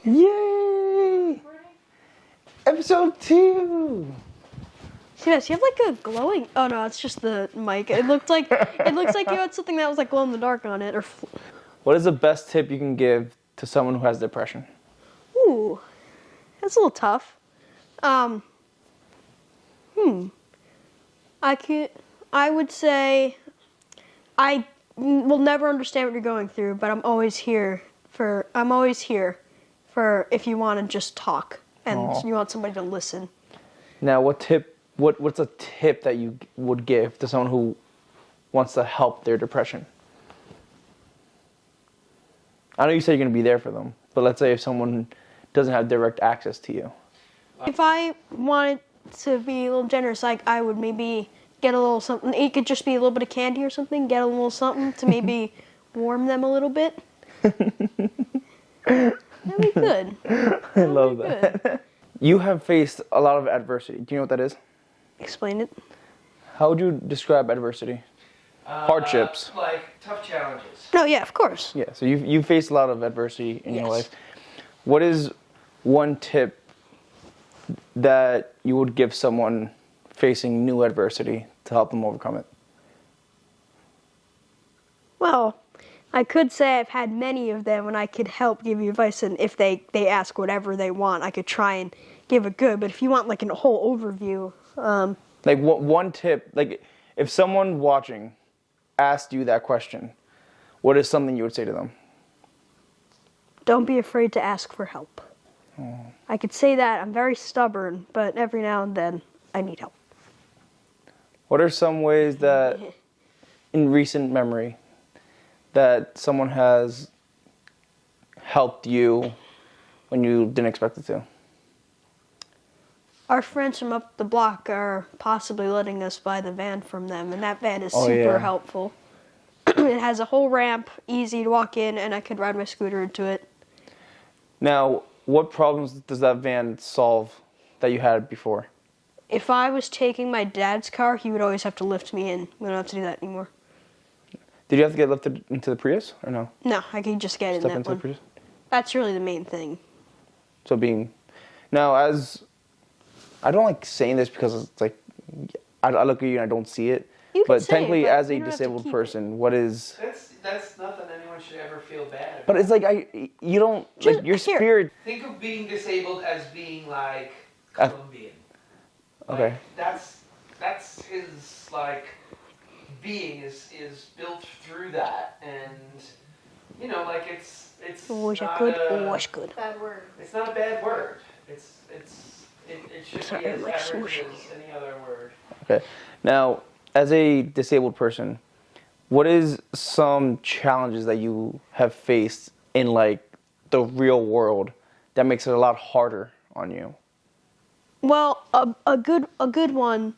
Yay! Episode 2! Yes, you have like a glowing. Oh no, it's just the mic. It looks like you had something that was like glow in the dark on it. Or. What is the best tip you can give to someone who has depression? Ooh, that's a little tough. I would say, I will never understand what you're going through, but I'm always here for if you want to just talk and you want somebody to listen. Now, what's a tip that you would give to someone who wants to help their depression? I know you said you're going to be there for them, but let's say if someone doesn't have direct access to you. If I wanted to be a little generous, like I would maybe get a little something. It could just be a little bit of candy or something. Get a little something to maybe warm them a little bit. That'd be good. I love that. You have faced a lot of adversity. Do you know what that is? Explain it. How would you describe adversity? Hardships. Like tough challenges. No, yeah, of course. Yeah, so you've faced a lot of adversity in your life. What is one tip that you would give someone facing new adversity to help them overcome it? Well, I could say I've had many of them and I could help give you advice, and if they ask whatever they want, I could try and give it good. But if you want like a whole overview. Like one tip, like if someone watching asked you that question, what is something you would say to them? Don't be afraid to ask for help. I could say that. I'm very stubborn, but every now and then I need help. What are some ways that, in recent memory, that someone has helped you when you didn't expect it to? Our friends from up the block are possibly letting us buy the van from them, and that van is super helpful. It has a whole ramp, easy to walk in, and I could ride my scooter into it. Now, what problems does that van solve that you had before? If I was taking my dad's car, he would always have to lift me in. We don't have to do that anymore. Did you have to get lifted into the Prius, or no? No, I could just get in that into one. the Prius? That's really the main thing. So now as, I don't like saying this because it's like, I look at you and I don't see it. But technically, as a disabled person, what is... That's nothing anyone should ever feel bad about. But it's like, you don't, like, your spirit... Think of being disabled as being like Colombian. Okay. Like, that's his, like, being is built through that. And, you know, like, it's Was it not good? a... Was good. Bad word. It's not a bad word. It should be as like average sushi. as any other word. Okay. Now, as a disabled person, what is some challenges that you have faced in, like, the real world that makes it a lot harder on you? Well, a good one.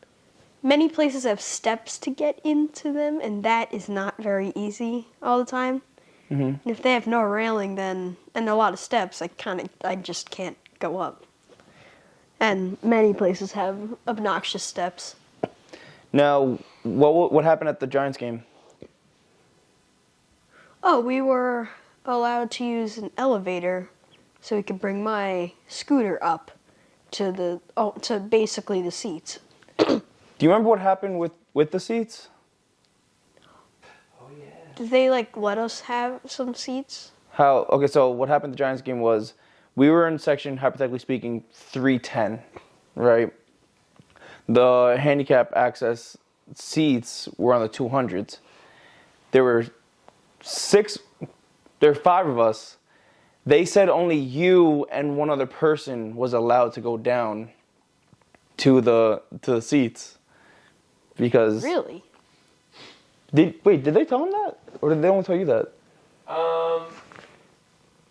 Many places have steps to get into them, and that is not very easy all the time. Mm-hmm. And if they have no railing, and a lot of steps, I just can't go up. And many places have obnoxious steps. Now, what happened at the Giants game? Oh, we were allowed to use an elevator so we could bring my scooter up to basically the seats. Do you remember what happened with the seats? Oh, yeah. Did they, like, let us have some seats? Okay, so what happened at the Giants game was we were in section, hypothetically speaking, 310, right? The handicap access seats were on the 200s. There were 5 of us. They said only you and one other person was allowed to go down to the seats. Because Really? Did they tell them that? Or did they only tell you that?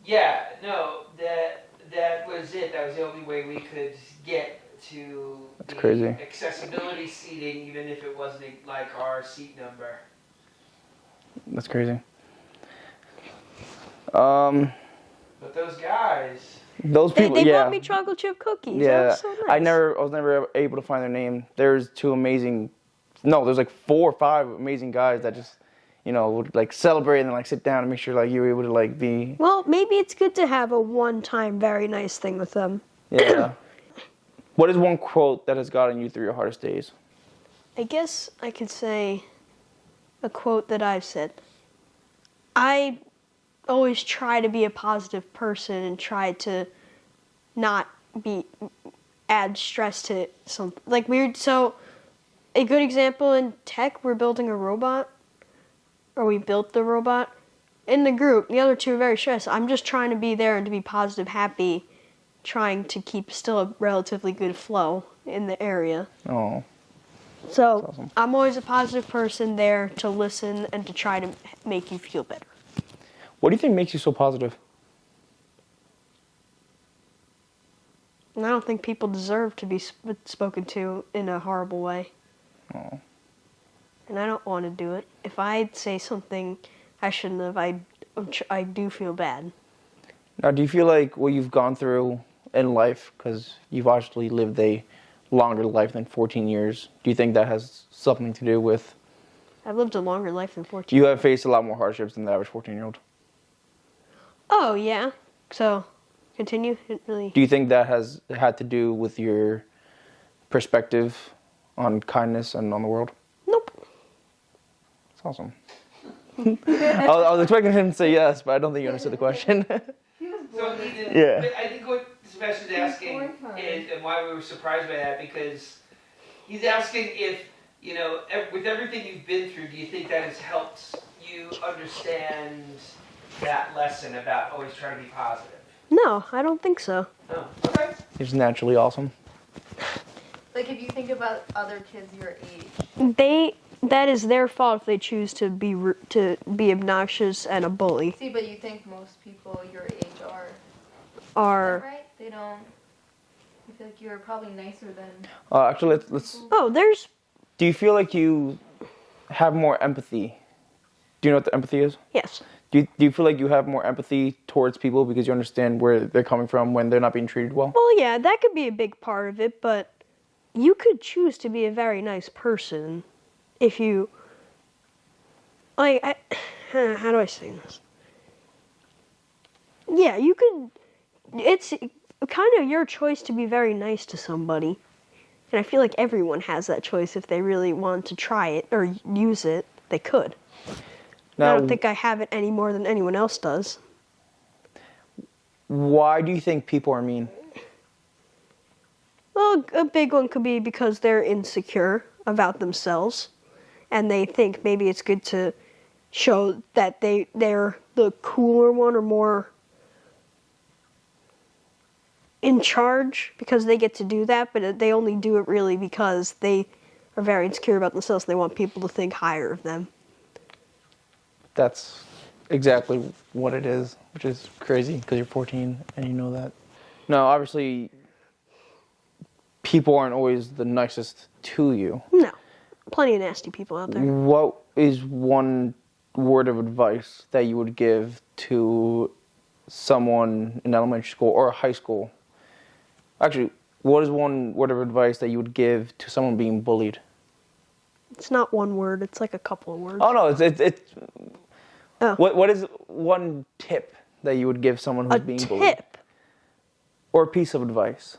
Yeah, no, that was it. That was the only way we could get to the crazy. Accessibility seating, even if it wasn't like our seat number. That's crazy. But those guys... Those people, They bought me chocolate chip cookies. Yeah, That was so nice. I was never able to find their name. There's 2 amazing, no, there's like 4 or 5 amazing guys that just would like celebrate and then like sit down and make sure like you were able to like be. Well, maybe it's good to have a one-time very nice thing with them. Yeah. What is one quote that has gotten you through your hardest days? I guess I could say a quote that I've said. I always try to be a positive person and try to not add stress to something. Like so a good example in tech, we're building a robot, or we built the robot. In the group, the other two are very stressed. I'm just trying to be there and to be positive, happy, trying to keep still a relatively good flow in the area. Oh. So awesome. I'm always a positive person there to listen and to try to make you feel better. What do you think makes you so positive? And I don't think people deserve to be spoken to in a horrible way. Oh. And I don't want to do it. If I say something I shouldn't have, I do feel bad. Now, do you feel like what you've gone through in life, because you've actually lived a longer life than 14 years, do you think that has something to do with... I've lived a longer life than 14 You have faced a lot more hardships than the average 14-year-old. Oh, yeah. So, continue. Really. Do you think that has had to do with your perspective on kindness and on the world? Nope. That's awesome. I was expecting him to say yes, but I don't think you understood the question. So Ethan, Yeah. I think what Sebastian's asking is, and why we were surprised by that, because he's asking if, with everything you've been through, do you think that has helped you understand that lesson about always trying to be positive? No, I don't think so. Oh, okay. He's naturally awesome. Like if you think about other kids your age. That is their fault if they choose to be obnoxious and a bully. See, but you think most people your age are. Are Right? They don't. I feel like you're probably nicer than. Actually, let's. there's. Do you feel like you have more empathy? Do you know what the empathy is? Yes. Do you feel like you have more empathy towards people because you understand where they're coming from when they're not being treated well? Well, yeah, that could be a big part of it, but you could choose to be a very nice person if you. How do I say this? Yeah, you could. It's kind of your choice to be very nice to somebody. And I feel like everyone has that choice if they really want to try it or use it, they could. Now, I don't think I have it any more than anyone else does. Why do you think people are mean? Well, a big one could be because they're insecure about themselves. And they think maybe it's good to show that they're the cooler one or more in charge because they get to do that, but they only do it really because they are very insecure about themselves. They want people to think higher of them. That's exactly what it is, which is crazy because you're 14 and you know that. No, obviously, people aren't always the nicest to you. No. Plenty of nasty people out there. What is one word of advice that you would give to someone in elementary school or high school? Actually, what is one word of advice that you would give to someone being bullied? It's not one word. It's like a couple of words. Oh no, it's Oh. What is one tip that you would give someone who's being bullied? A tip. Or a piece of advice?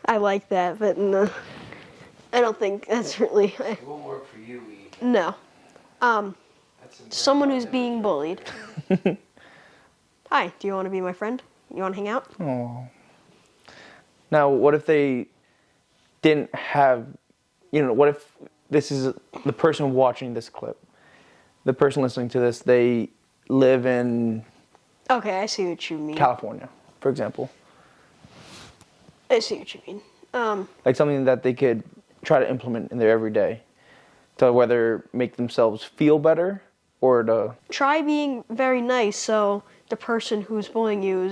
I like that, but no. I don't think that's really. It won't work for you, E. No. That's some Someone who's great being bullied. Hi, do you want to be my friend? You want to hang out? Oh. Now, what if they didn't have, what if this is the person watching this clip, the person listening to this, they live in Okay, I see what you mean. California, for example. I see what you mean. Like something that they could try to implement in their everyday to whether make themselves feel better or to... Try being very nice so the person who's bullying you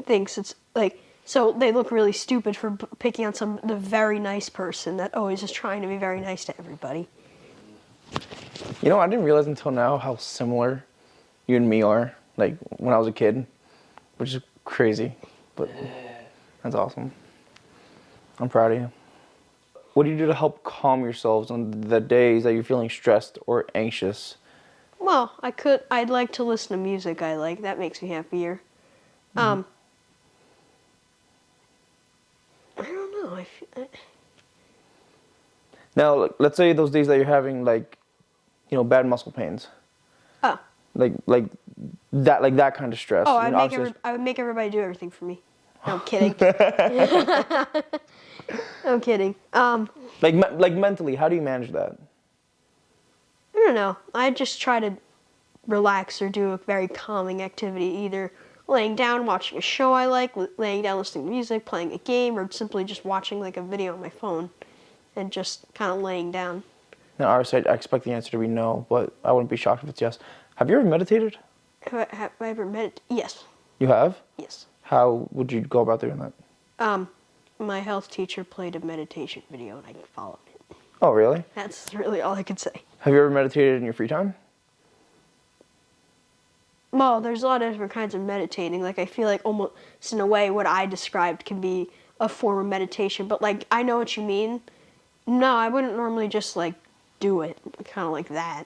thinks it's like, so they look really stupid for picking on the very nice person that always is trying to be very nice to everybody. I didn't realize until now how similar you and me are, like when I was a kid, which is crazy, but that's awesome. I'm proud of you. what do you do to help calm yourselves on the days that you're feeling stressed or anxious? Well, I'd like to listen to music I like. That makes me happier. I don't know. Now, let's say those days that you're having like, bad muscle pains. Oh. Like that kind of stress. Oh, I mean, obviously I would make everybody do everything for me. No, I'm kidding. I'm kidding. like mentally, how do you manage that? I don't know. I just try to relax or do a very calming activity, either laying down watching a show I like, laying down listening to music, playing a game, or simply just watching like a video on my phone and just kind of laying down. Now, obviously, I expect the answer to be no, but I wouldn't be shocked if it's yes. Have you ever meditated? Have I ever meditated? Yes. You have? Yes. How would you go about doing that? My health teacher played a meditation video and I followed it. Oh, really? That's really all I could say. Have you ever meditated in your free time? Well, there's a lot of different kinds of meditating. Like, I feel like almost in a way what I described can be a form of meditation. But, like, I know what you mean. No, I wouldn't normally just, like, do it. Kind of like that.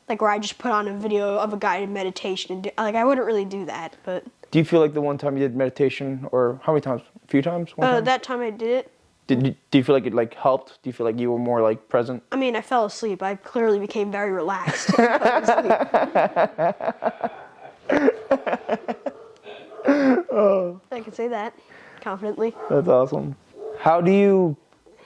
Like, where I just put on a video of a guided meditation. And I wouldn't really do that, but... Do you feel like the one time you did meditation, or how many times? A few times? One time? That time I did it. Do you feel like it, like, helped? Do you feel like you were more, like, present? I mean, I fell asleep. I clearly became very relaxed. I can say that confidently. That's awesome. How do you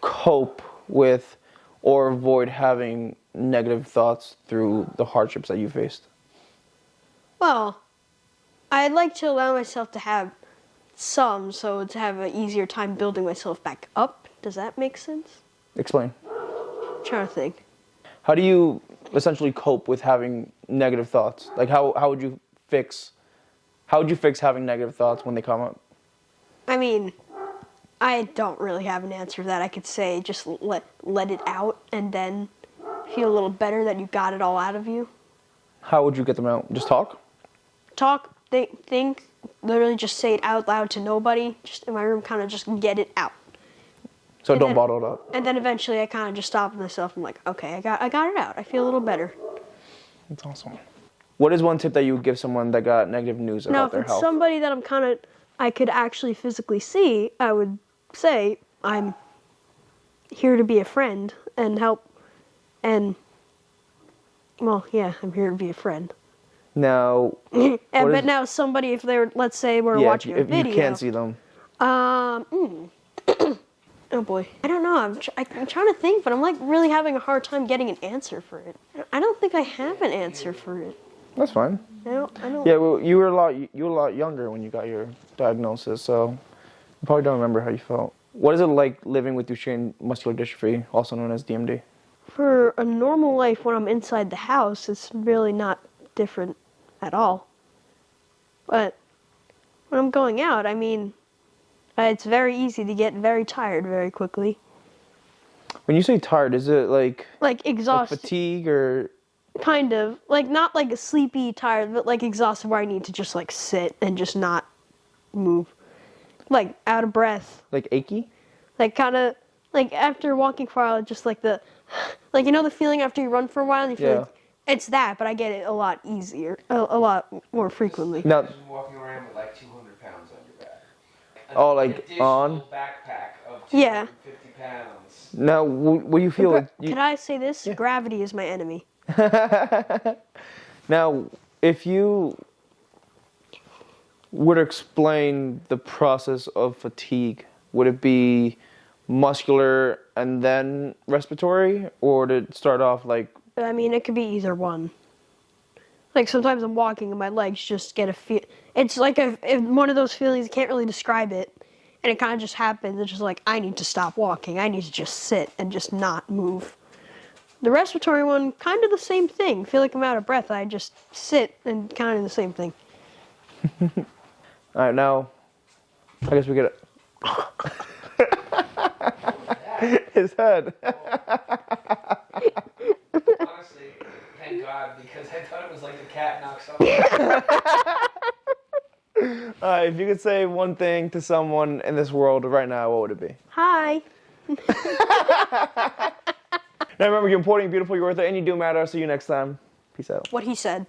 cope with or avoid having negative thoughts through the hardships that you faced? Well, I'd like to allow myself to have some, so to have an easier time building myself back up. Does that make sense? Explain. I'm trying to think. How do you essentially cope with having negative thoughts? Like, how would you fix having negative thoughts when they come up? I mean, I don't really have an answer to that. I could say just let it out and then feel a little better that you got it all out of you. How would you get them out? Just talk? Talk, think, literally just say it out loud to nobody. Just in my room, kind of just get it out. So And don't then- bottle it up. And then eventually I kind of just stop myself. I'm like, okay, I got it out. I feel a little better. That's awesome. What is one tip that you would give someone that got negative news Now, about if their it's health? somebody that I could actually physically see, I would say I'm here to be a friend and help. And, well, yeah, I'm here to be a friend. Now, But now somebody, if they're, let's say we're watching a if video. you can't see them. Oh boy, I don't know. I'm trying to think, but I'm like really having a hard time getting an answer for it. I don't think I have an answer for it. That's fine. I don't. Yeah, well, you were a lot younger when you got your diagnosis, so you probably don't remember how you felt. What is it like living with Duchenne muscular dystrophy, also known as DMD? For a normal life, when I'm inside the house, it's really not different at all. But when I'm going out, I mean, it's very easy to get very tired very quickly. When you say tired, is it like exhausted? fatigue or? Kind of. Like, not like a sleepy tired, but like exhausted where I need to just like sit and just not move. Like out of breath. Like achy? Like kind of, like after walking for a while, just like the, like you know the feeling after you run for a while and you feel like, it's that, but I get it a lot easier, a lot more frequently. Now, Imagine walking around with like 200 pounds on your back. Oh, like additional on? backpack of 250 Yeah. pounds. now, will you feel like? Could I say this? Yeah. Gravity is my enemy. Now, if you would explain the process of fatigue, would it be muscular and then respiratory, or did it start off like? I mean, it could be either one. Like sometimes I'm walking and my legs just get a feel. It's like one of those feelings, you can't really describe it. And it kind of just happens. It's just like, I need to stop walking. I need to just sit and just not move. The respiratory one, kind of the same thing. Feel like I'm out of breath. I just sit and kind of the same thing. All right, now, I guess we get it. His head. Honestly, thank God, because I thought it was like a cat knocked something. All right, if you could say one thing to someone in this world right now, what would it be? Hi. Now remember, you're important, you're beautiful, you're worth it, and you do matter. I'll see you next time. Peace out. What he said.